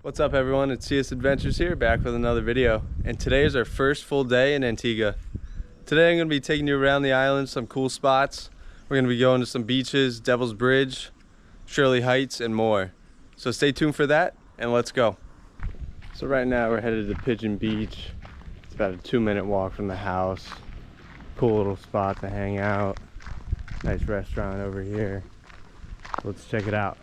What's up everyone, it's CS Adventures here, back with another video. And today is our first full day in Antigua. Today I'm going to be taking you around the island, some cool spots. We're going to be going to some beaches, Devil's Bridge, Shirley Heights, and more. So stay tuned for that, and let's go. So right now we're headed to Pigeon Beach. It's about a 2-minute walk from the house. Cool little spot to hang out. Nice restaurant over here. Let's check it out.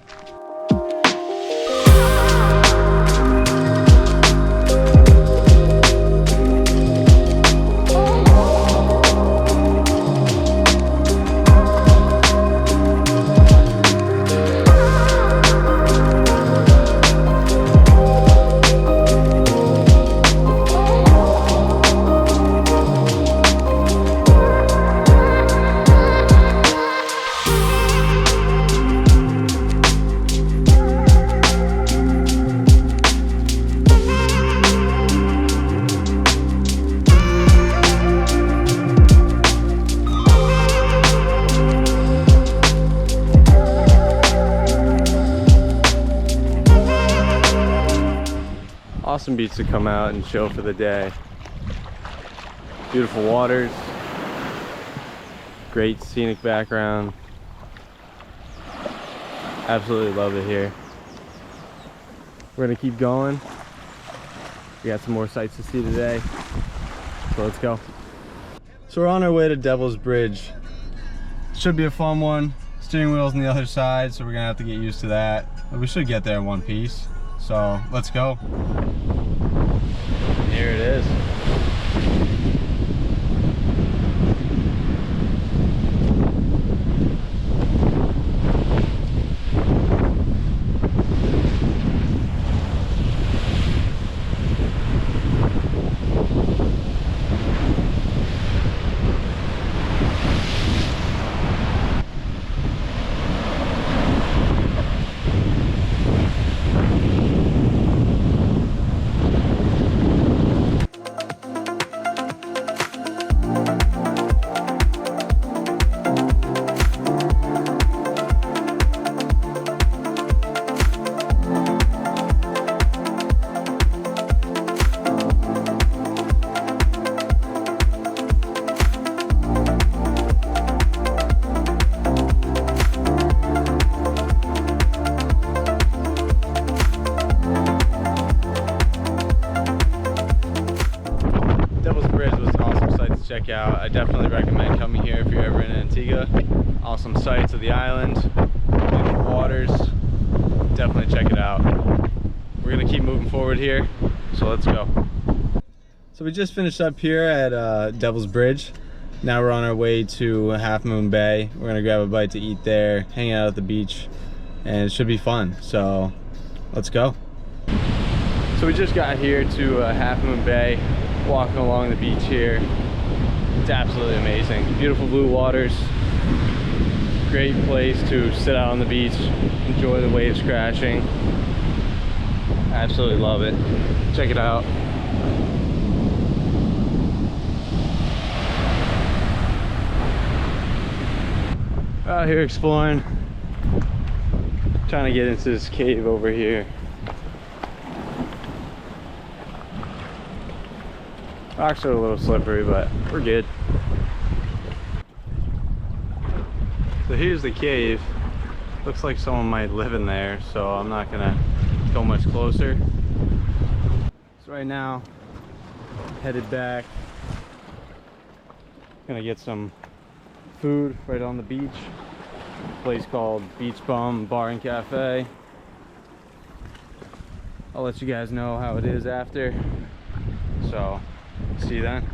Awesome beach to come out and chill for the day. Beautiful waters, great scenic background. Absolutely love it here. We're gonna keep going. We got some more sights to see today, so let's go. So we're on our way to Devil's Bridge. Should be a fun one. Steering wheel's on the other side, so we're gonna have to get used to that. But we should get there in one piece. So let's go. Here it is. Check out. I definitely recommend coming here if you're ever in Antigua. Awesome sights of the island, beautiful waters. Definitely check it out. We're gonna keep moving forward here, so let's go. So we just finished up here at Devil's Bridge. Now we're on our way to Half Moon Bay. We're gonna grab a bite to eat there, hang out at the beach, and it should be fun. So let's go. So we just got here to Half Moon Bay, walking along the beach here. It's absolutely amazing. Beautiful blue waters. Great place to sit out on the beach, enjoy the waves crashing. Absolutely love it. Check it out. Out here exploring. Trying to get into this cave over here. Rocks are a little slippery, but we're good. So here's the cave. Looks like someone might live in there, so I'm not gonna go much closer. So right now, headed back. Gonna get some food right on the beach. A place called Beach Bum Bar and Cafe. I'll let you guys know how it is after. So see you then.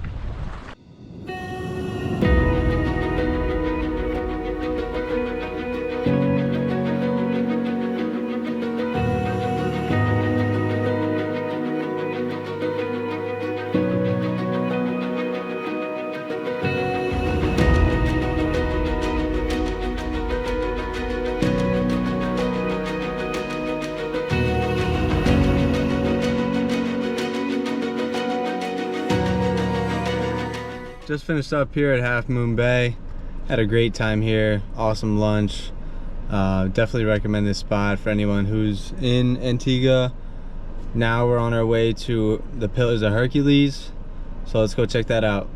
Just finished up here at Half Moon Bay. Had a great time here. Awesome lunch. Definitely recommend this spot for anyone who's in Antigua Now we're on our way to the Pillars of Hercules. So let's go check that out.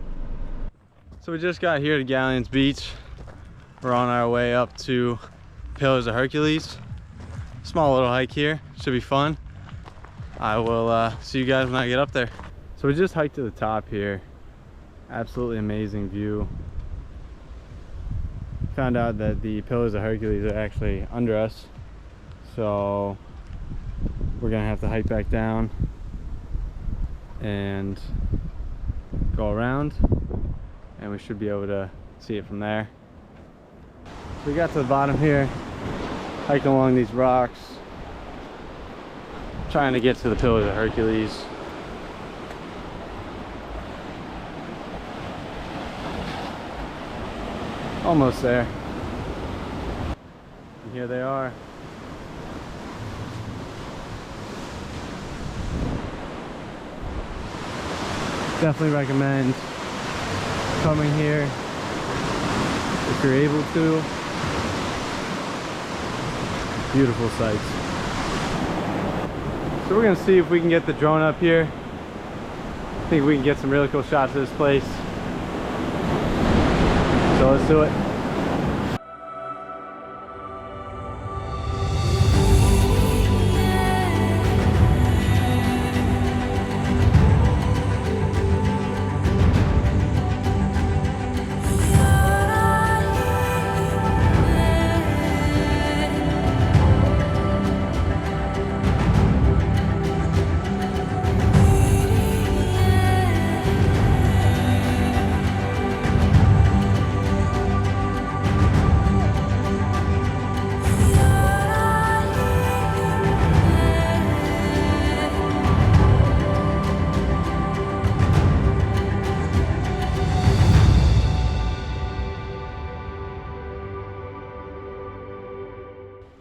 So we just got here to Galleons Beach. We're on our way up to Pillars of Hercules. Small little hike here, should be fun. I will see you guys when I get up there. So we just hiked to the top here. Absolutely amazing view. Found out that the Pillars of Hercules are actually under us. So we're gonna have to hike back down and go around, and we should be able to see it from there. So we got to the bottom here, hiking along these rocks, trying to get to the Pillars of Hercules. Almost there. And here they are. Definitely recommend coming here if you're able to. Beautiful sights. So we're gonna see if we can get the drone up here. I think we can get some really cool shots of this place. So let's do it.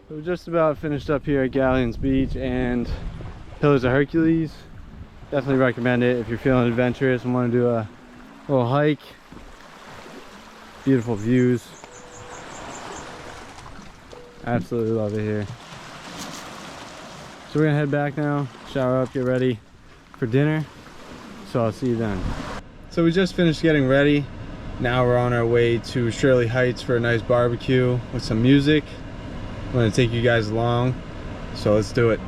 So we're just about finished up here at Galleons Beach and Pillars of Hercules. Definitely recommend it if you're feeling adventurous and want to do a little hike. Beautiful views. Absolutely love it here. So we're gonna head back now, shower up, get ready for dinner. So I'll see you then. So we just finished getting ready. Now we're on our way to Shirley Heights for a nice barbecue with some music. I'm going to take you guys along, so let's do it.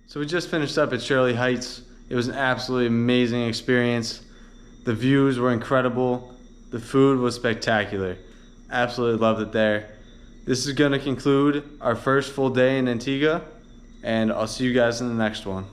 So we just finished up at Shirley Heights. It was an absolutely amazing experience. The views were incredible. The food was spectacular. Absolutely loved it there. This is going to conclude our first full day in Antigua, and I'll see you guys in the next one.